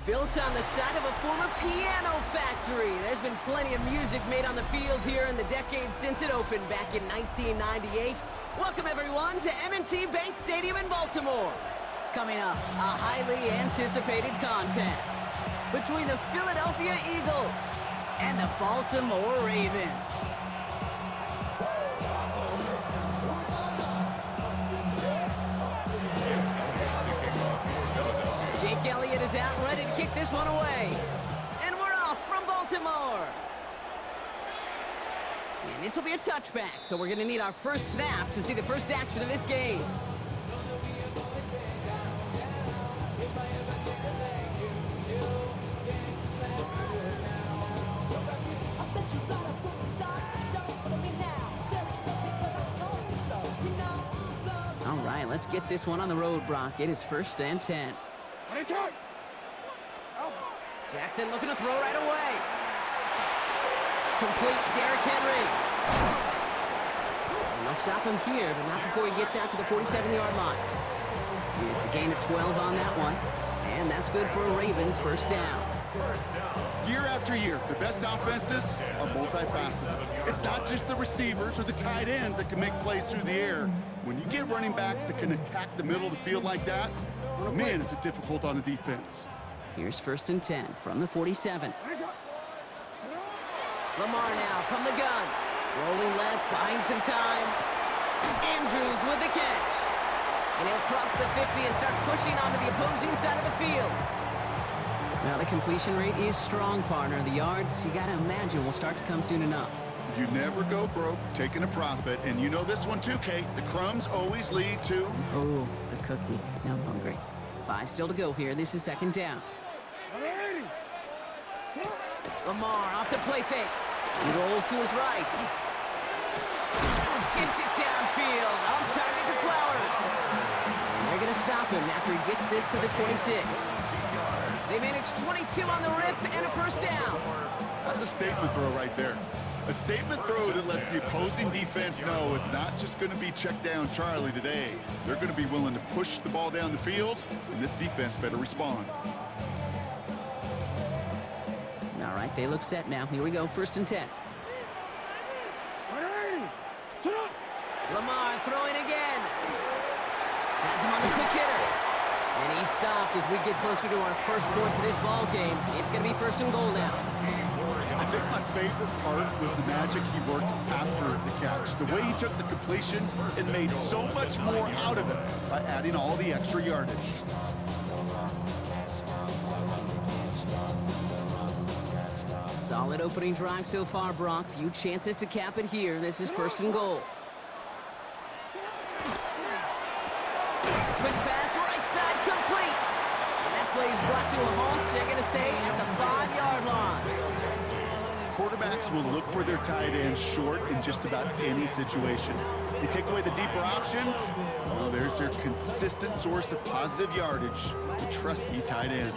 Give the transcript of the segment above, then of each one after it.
Built on the side of a former piano factory, there's been plenty of music made on the field here in the decades since it opened back in 1998. Welcome, everyone, to M&T Bank Stadium in Baltimore. Coming up, a highly anticipated contest between the Philadelphia Eagles and the Baltimore Ravens. Jake Elliott is out ready to kick this one away. And we're off from Baltimore. And this will be a touchback, so we're going to need our first snap to see the first action of this game. All right, let's get this one on the road, Brock. It is 1st and 10. Jackson looking to throw right away. Complete, Derrick Henry. And they'll stop him here, but not before he gets out to the 47-yard line. It's a gain of 12 on that one, and that's good for a Ravens first down. Year after year, the best offenses are multifaceted. It's not just the receivers or the tight ends that can make plays through the air. When you get running backs that can attack the middle of the field like that, man, is it difficult on the defense. Here's 1st and 10 from the 47. Lamar now from the gun. Rolling left, buying some time. Andrews with the catch. And he'll cross the 50 and start pushing onto the opposing side of the field. Now the completion rate is strong, partner. The yards, you gotta imagine, will start to come soon enough. You never go broke taking a profit, and you know this one too, Kate. The crumbs always lead to... Oh, the cookie. Now I'm hungry. 5 still to go here. This is 2nd down. Lamar off the play fake. He rolls to his right. Gets it downfield. On target to Flowers. And they're going to stop him after he gets this to the 26. They manage 22 on the rip and a first down. That's a statement throw right there. A statement throw that lets the opposing defense know it's not just going to be check down Charlie today. They're going to be willing to push the ball down the field, and this defense better respond. All right, they look set now. Here we go, 1st and 10. Lamar throwing again. Has him on the quick hitter. And he's stopped as we get closer to our first point to this ball game. It's going to be 1st and goal now. I think my favorite part was the magic he worked after the catch. The way he took the completion and made so much more out of it by adding all the extra yardage. Solid opening drive so far, Brock. Few chances to cap it here. This is 1st and goal. Quick pass, right side, complete. And that play is brought to a halt, they're going to say, at the 5-yard line. Quarterbacks will look for their tight ends short in just about any situation. They take away the deeper options, well, there's their consistent source of positive yardage, the trusty tight end.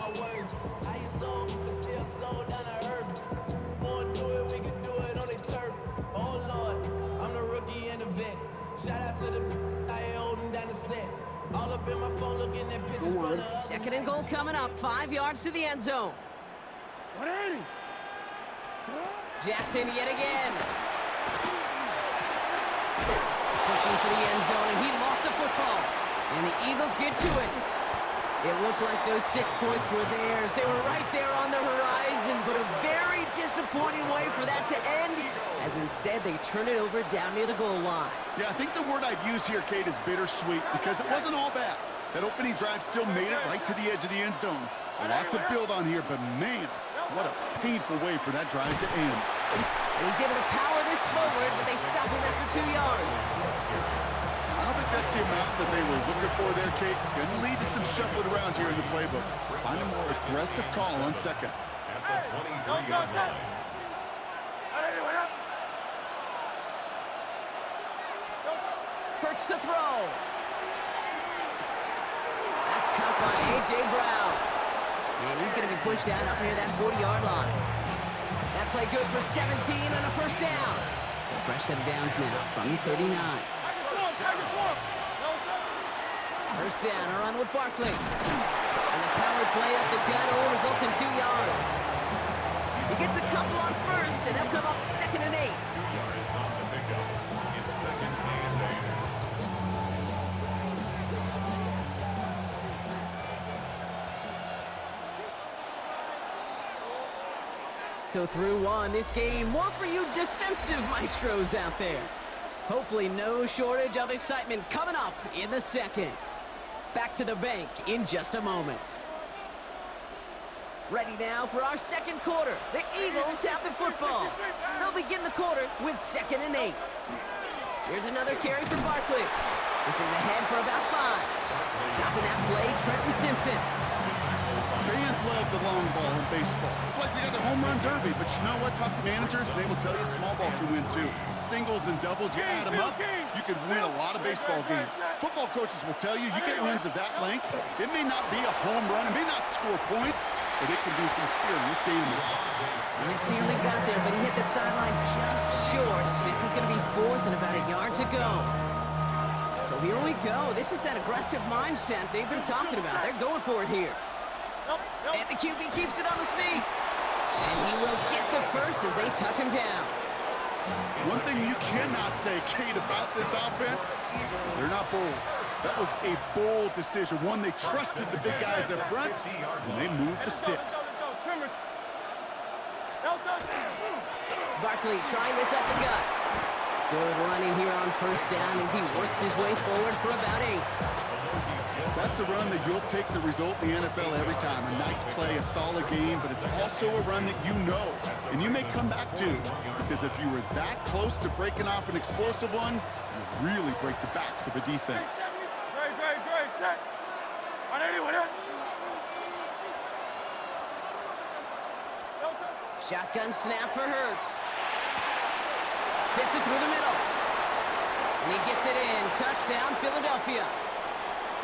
Forward. 2nd and goal coming up. 5 yards to the end zone. Jackson yet again. Pushing for the end zone, and he lost the football. And the Eagles get to it. It looked like those 6 points were theirs. They were right there on the horizon, but a very disappointing way for that to end, as instead they turn it over down near the goal line. Yeah, I think the word I'd use here, Kate, is bittersweet, because it wasn't all bad. That opening drive still made it right to the edge of the end zone. A lot to build on here, but man, what a painful way for that drive to end. And he's able to power this forward, but they stop him after 2 yards. I don't think that's the amount that they were looking for there, Kate. Going to lead to some shuffling around here in the playbook. Find a more aggressive call on 2nd. At the 23-yard line. Hurts to throw. That's caught by A.J. Brown. And he's going to be pushed out up near that 40-yard line. That play good for 17 and a first down. So fresh set of downs now from the 39. First down, a run with Barkley. And the power play up the gut will result and they'll come up 2nd and 8. 2 yards on the pickup. It's 2nd and 8. So through one, this game, more for you defensive maestros out there. Hopefully no shortage of excitement coming up in the second. Back to the bank in just a moment. Ready now for our second quarter. The Eagles have the football. They'll begin the quarter with 2nd and 8. Here's another carry for Barkley. This is ahead for about 5. Chopping that play, Trenton Simpson. Fans love the long ball in baseball. It's like we got the home run derby, but you know what? Talk to managers, and they will tell you small ball can win too. Singles and doubles, you add them up, you can win a lot of baseball games. Football coaches will tell you, you get wins of that length, it may not be a home run, it may not score points, but it can do some serious damage. And this nearly got there, but he hit the sideline just short. This is going to be 4th and about a yard to go. So here we go. This is that aggressive mindset they've been talking about. They're going for it here. And the QB keeps it on the sneak. And he will get the first as they touch him down. One thing you cannot say, Kate, about this offense is they're not bold. That was a bold decision. One, they trusted the big guys up front, and they moved the sticks. Barkley trying this up the gut. Good running here on 1st down as he works his way forward for about 8. That's a run that you'll take the result in the NFL every time. A nice play, a solid game, but it's also a run that you know, and you may come back to, because if you were that close to breaking off an explosive one, you really break the backs of a defense. Great, set. 180. Shotgun snap for Hurts. Fits it through the middle. And he gets it in. Touchdown, Philadelphia.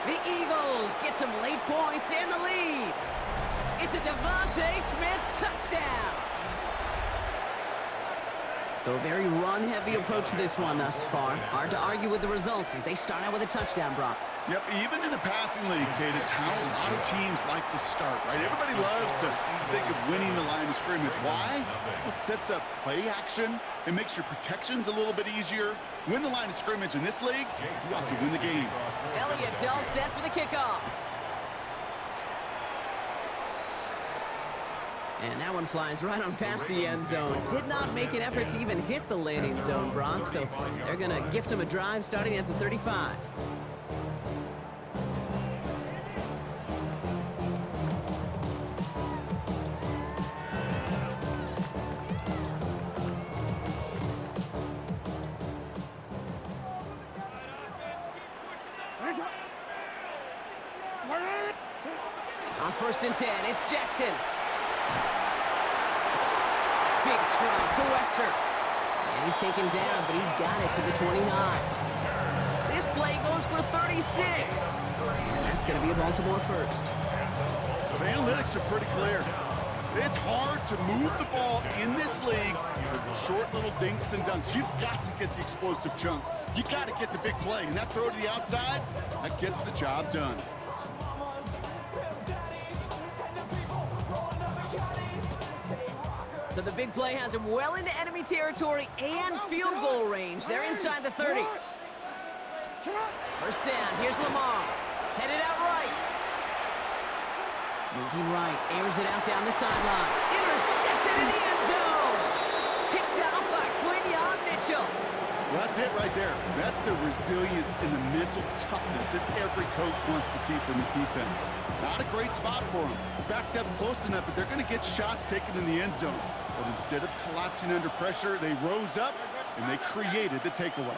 The Eagles get some late points in the lead. It's a Devontae Smith touchdown. So a very run-heavy approach to this one thus far. Hard to argue with the results as they start out with a touchdown, Brock. Yep, even in a passing league, Kate, it's how a lot of teams like to start, right? Everybody loves to think of winning the line of scrimmage. Why? It sets up play action. It makes your protections a little bit easier. Win the line of scrimmage in this league, you have to win the game. Elliott's all set for the kickoff. And that one flies right on past the end zone. Did not make an effort to even hit the landing zone, Brock, so they're going to gift him a drive starting at the 35. On 1st and 10, it's Jackson. Big strike to Wester. And he's taken down, but he's got it to the 29. This play goes for 36. And that's going to be a Baltimore first. The analytics are pretty clear. It's hard to move the ball in this league with short little dinks and dunks. You've got to get the explosive chunk. You got to get the big play. And that throw to the outside, that gets the job done. So the big play has him well into enemy territory and field goal range. They're inside the 30. 1st down, here's Lamar. Headed out right. Moving right, airs it out down the sideline. Intercepted in the end zone. Picked out by Quinyon Mitchell. Well, that's it right there. That's the resilience and the mental toughness that every coach wants to see from his defense. Not a great spot for him. Backed up close enough that they're going to get shots taken in the end zone. But instead of collapsing under pressure, they rose up and they created the takeaway.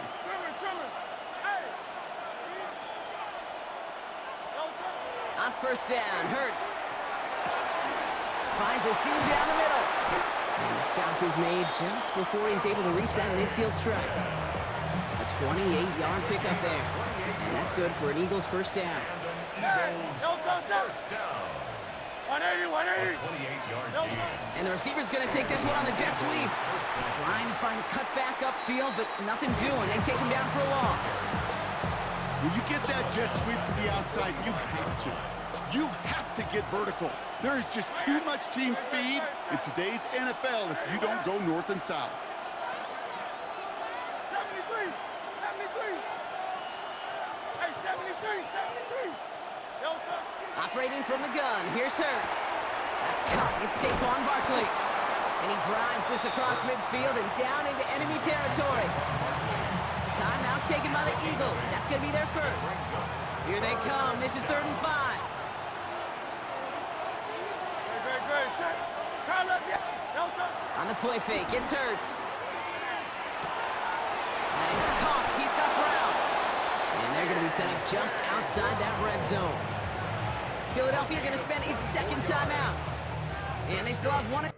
On 1st down, Hurts finds a seam down the middle. And the stop is made just before he's able to reach that midfield strike. A 28-yard pickup there. And that's good for an Eagles 1st down. First down. 180. 28-yard gain. And the receiver's going to take this one on the jet sweep. Trying to find a cut back upfield, but nothing doing. They take him down for a loss. When you get that jet sweep to the outside, you have to. You have to get vertical. There is just too much team speed in today's NFL if you don't go north and south. 73! 73! Hey, 73! 73! Delta! Operating from the gun, here's Hurts. That's caught, it's Saquon Barkley. And he drives this across midfield and down into enemy territory. Timeout taken by the Eagles. That's going to be their first. Here they come. This is 3rd and 5. Great. Set. Turn left, yeah. Delta. On the play fake, it's Hurts. And he's caught. He's got Brown. And they're going to be set up just outside that red zone. Philadelphia going to spend its second timeout. And they still have one.